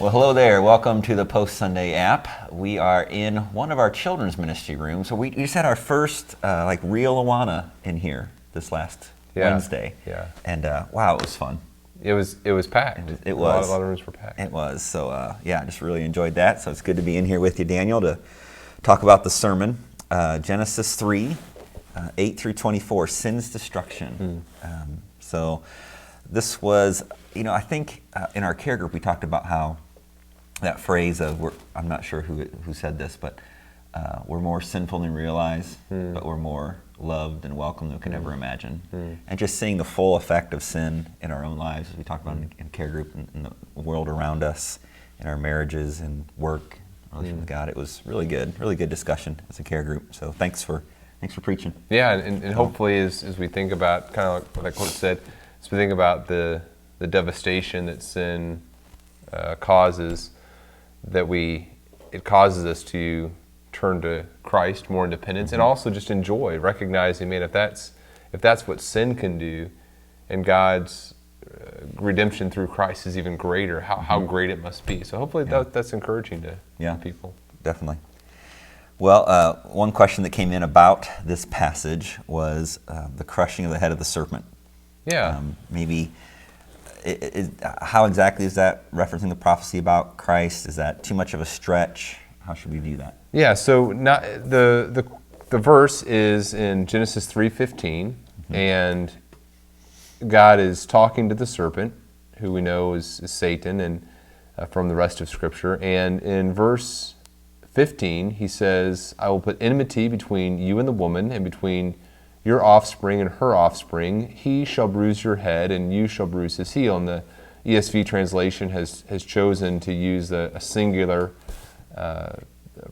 Well, hello there. Welcome to the Post Sunday app. We are in one of our children's ministry rooms. So we just had our first real Awana in here this last Wednesday. Yeah. And wow, it was fun. It was packed. It was. A lot of rooms were packed. It was. So I just really enjoyed that. So it's good to be in here with you, Daniel, to talk about the sermon. Genesis 3, 8 through 24, Sin's Destruction. So this was, I think in our care group we talked about how that phrase of, I'm not sure who said this, but we're more sinful than we realize, but we're more loved and welcome than we can ever imagine. And just seeing the full effect of sin in our own lives, as we talked about in care group, in the world around us, in our marriages and work, relation with God. It was really good discussion as a care group. So thanks for preaching. Yeah, and hopefully as we think about, kind of like what it said, as we think about the devastation that sin causes, it causes us to turn to Christ, more independence, and also just enjoy, recognizing, man, if that's what sin can do, and God's redemption through Christ is even greater, how great it must be. So hopefully that's encouraging to people. Definitely. Well, one question that came in about this passage was the crushing of the head of the serpent. Yeah. Maybe how exactly is that referencing the prophecy about Christ? Is that too much of a stretch? How should we view that? Yeah. So the verse is in Genesis 3:15, and God is talking to the serpent, who we know is Satan, and from the rest of Scripture. And in verse 15, he says, "I will put enmity between you and the woman, and between your offspring and her offspring. He shall bruise your head, and you shall bruise his heel." And the ESV translation has chosen to use a singular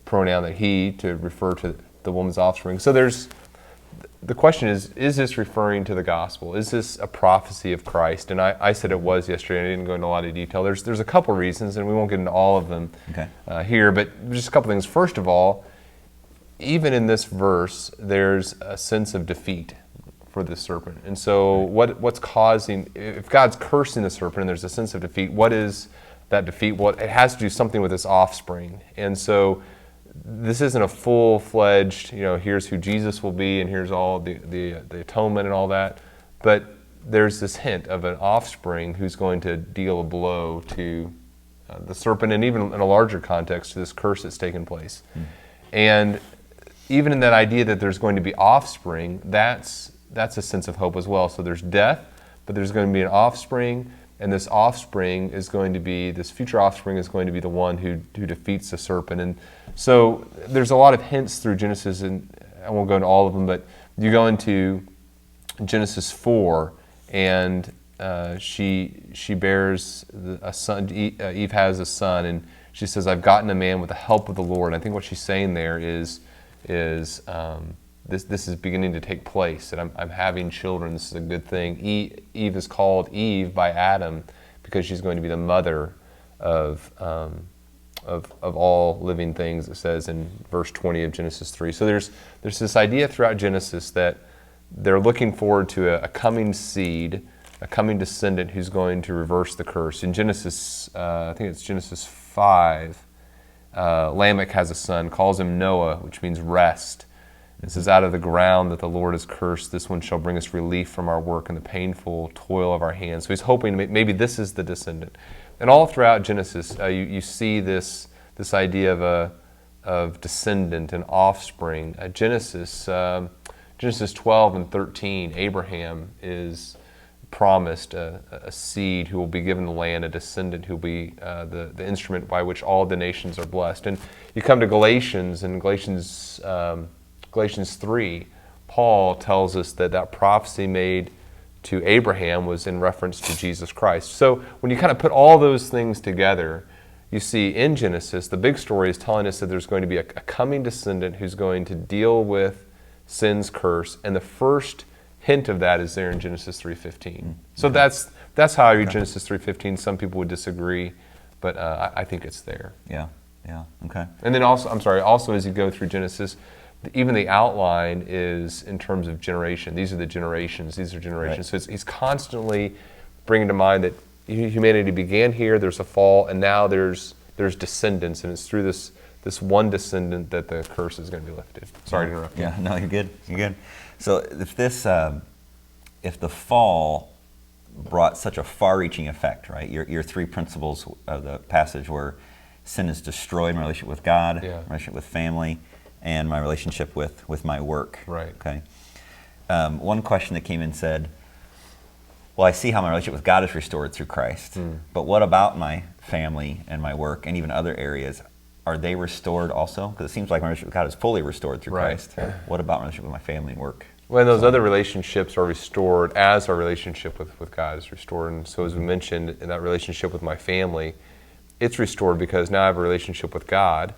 pronoun, that he, to refer to the woman's offspring. So the question is this referring to the gospel? Is this a prophecy of Christ? And I said it was yesterday. I didn't go into a lot of detail. There's a couple reasons, and we won't get into all of them here, but just a couple things. First of all, even in this verse, there's a sense of defeat for the serpent. And so what's causing, if God's cursing the serpent and there's a sense of defeat, what is that defeat? Well, it has to do something with his offspring. And so this isn't a full-fledged, here's who Jesus will be and here's all the atonement and all that. But there's this hint of an offspring who's going to deal a blow to the serpent, and even in a larger context to this curse that's taken place. And even in that idea that there's going to be offspring, that's a sense of hope as well. So there's death, but there's going to be an offspring, and this offspring is going to be, this future offspring is going to be the one who defeats the serpent. And so there's a lot of hints through Genesis, and I won't go into all of them, but you go into Genesis 4, and she bears a son. Eve has a son, and she says, "I've gotten a man with the help of the Lord." And I think what she's saying there is this is beginning to take place, that I'm having children. This is a good thing. Eve is called Eve by Adam because she's going to be the mother of all living things, it says in verse 20 of Genesis 3. So there's this idea throughout Genesis that they're looking forward to a coming seed, a coming descendant who's going to reverse the curse. In Genesis, I think it's Genesis 5, Lamech has a son, calls him Noah, which means rest. It says, "Out of the ground that the Lord has cursed, this one shall bring us relief from our work and the painful toil of our hands." So he's hoping maybe this is the descendant. And all throughout Genesis, you see this idea of descendant and offspring. Genesis 12 and 13, Abraham is promised a seed who will be given the land, a descendant who will be the instrument by which all the nations are blessed. And you come to Galatians, and Galatians 3, Paul tells us that prophecy made to Abraham was in reference to Jesus Christ. So when you kind of put all those things together, you see in Genesis, the big story is telling us that there's going to be a coming descendant who's going to deal with sin's curse, and the first hint of that is there in Genesis 3:15. So that's how I read Genesis 3:15. Some people would disagree, but I think it's there. Yeah, okay. And then also as you go through Genesis, even the outline is in terms of generation. These are the generations. These are generations. Right. So he's constantly bringing to mind that humanity began here. There's a fall, and now there's descendants, and it's through this one descendant that the curse is going to be lifted. Sorry to interrupt. Yeah, no, you're good. You're good. So if if the fall brought such a far-reaching effect, right? Your three principles of the passage were sin has destroyed my relationship with God, Yeah. my relationship with family, and my relationship with my work. Right. Okay. One question that came in said, well, I see how my relationship with God is restored through Christ, but what about my family and my work and even other areas? Are they restored also? Because it seems like my relationship with God is fully restored through Right. Christ. What about my relationship with my family and work? When those other relationships are restored as our relationship with God is restored. And so as we mentioned, in that relationship with my family, it's restored because now I have a relationship with God,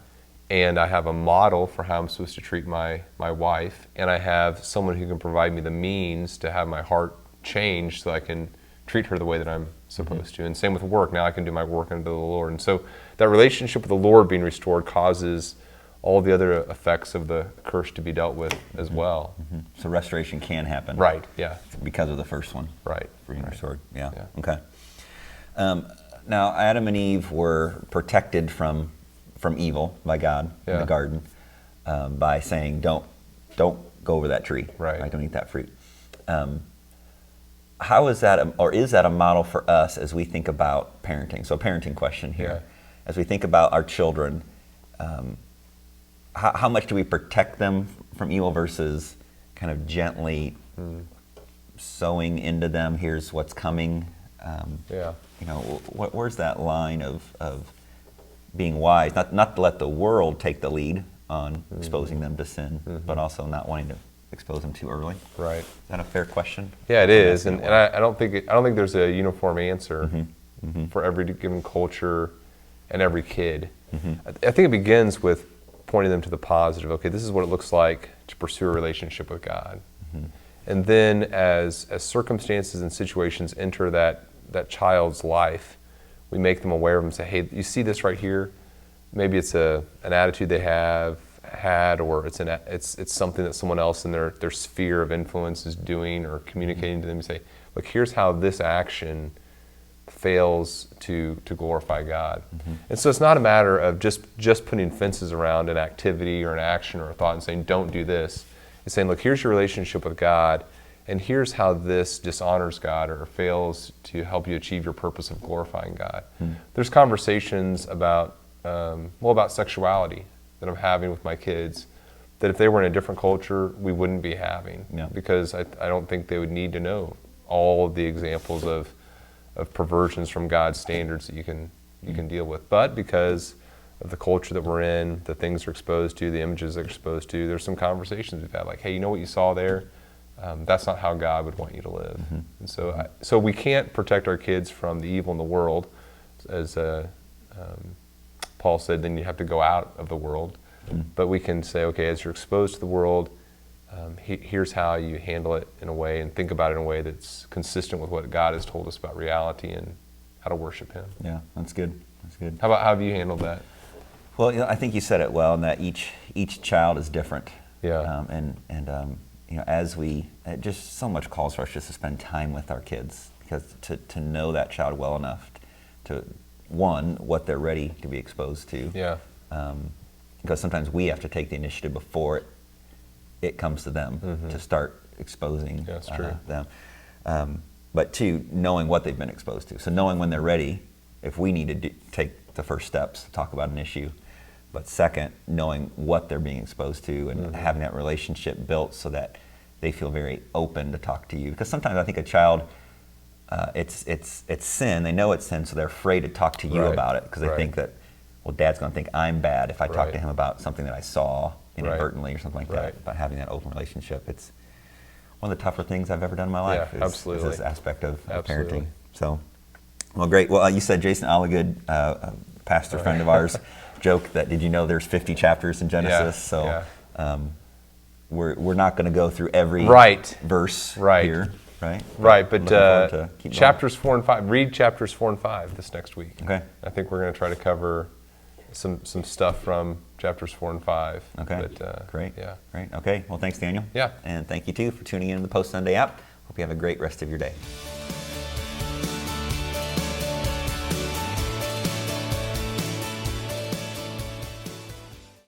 and I have a model for how I'm supposed to treat my wife, and I have someone who can provide me the means to have my heart changed so I can treat her the way that I'm supposed to. And same with work. Now I can do my work unto the Lord. And so that relationship with the Lord being restored causes all the other effects of the curse to be dealt with as well. So restoration can happen. Right, yeah. Because of the first one. Right. Being restored. Yeah. Yeah. Okay. Now, Adam and Eve were protected from evil by God in Yeah. the garden by saying, don't go over that tree. Right. Don't eat that fruit. How is that, or is that a model for us as we think about parenting? So a parenting question here. Yeah. As we think about our children, how much do we protect them from evil versus kind of gently sowing into them, here's what's coming? Yeah. You know, where's that line of being wise, not to let the world take the lead on exposing them to sin, but also not wanting to expose them too early? Right. Is that a fair question? Yeah, it is, and asking it I don't think there's a uniform answer for every given culture and every kid. I think it begins with pointing them to the positive. Okay, this is what it looks like to pursue a relationship with God, and then as circumstances and situations enter that child's life, we make them aware of them. And say, hey, you see this right here? Maybe it's an attitude they have had, or it's something that someone else in their sphere of influence is doing or communicating to them. You say, look, here's how this action fails to glorify God. And so it's not a matter of just putting fences around an activity or an action or a thought and saying, don't do this. It's saying, look, here's your relationship with God, and here's how this dishonors God or fails to help you achieve your purpose of glorifying God. There's conversations about sexuality that I'm having with my kids that if they were in a different culture, we wouldn't be having. Yeah. Because I don't think they would need to know all of the examples of perversions from God's standards that you can deal with. But because of the culture that we're in, the things they're exposed to, the images they're exposed to, there's some conversations we've had like, hey, you know what you saw there? That's not how God would want you to live. And so we can't protect our kids from the evil in the world. As Paul said, then you have to go out of the world. But we can say, okay, as you're exposed to the world, here's how you handle it in a way and think about it in a way that's consistent with what God has told us about reality and how to worship Him. Yeah, that's good. That's good. How have you handled that? Well, I think you said it well, in that each child is different. Yeah. As it just so much calls for us just to spend time with our kids, because to know that child well enough to, one, what they're ready to be exposed to. Yeah. Because sometimes we have to take the initiative before it comes to them to start exposing That's true. them. But two, knowing what they've been exposed to. So knowing when they're ready, if we need to take the first steps to talk about an issue. But second, knowing what they're being exposed to and having that relationship built so that they feel very open to talk to you. Because sometimes I think a child, it's sin. They know it's sin, so they're afraid to talk to you Right. about it because they Right. think that, well, Dad's going to think I'm bad if I talk Right. to him about something that I saw inadvertently or something like Right. that. But having that open relationship, it's one of the tougher things I've ever done in my life. Yeah, is absolutely. this aspect of Absolutely. parenting. So, well, great. Well, you said Jason Alligood, a pastor friend of ours, joked that, did you know there's 50 chapters in Genesis? Yeah, So we're not going to go through every Right. verse Right. here, right? Right, but Looking forward to keep going. chapters 4 and 5, read chapters 4 and 5 this next week. Okay. I think we're going to try to cover some stuff from chapters 4 and 5. Okay, But, great. Yeah. Great. Okay, well, thanks, Daniel. Yeah. And thank you, too, for tuning in to the Post Sunday app. Hope you have a great rest of your day.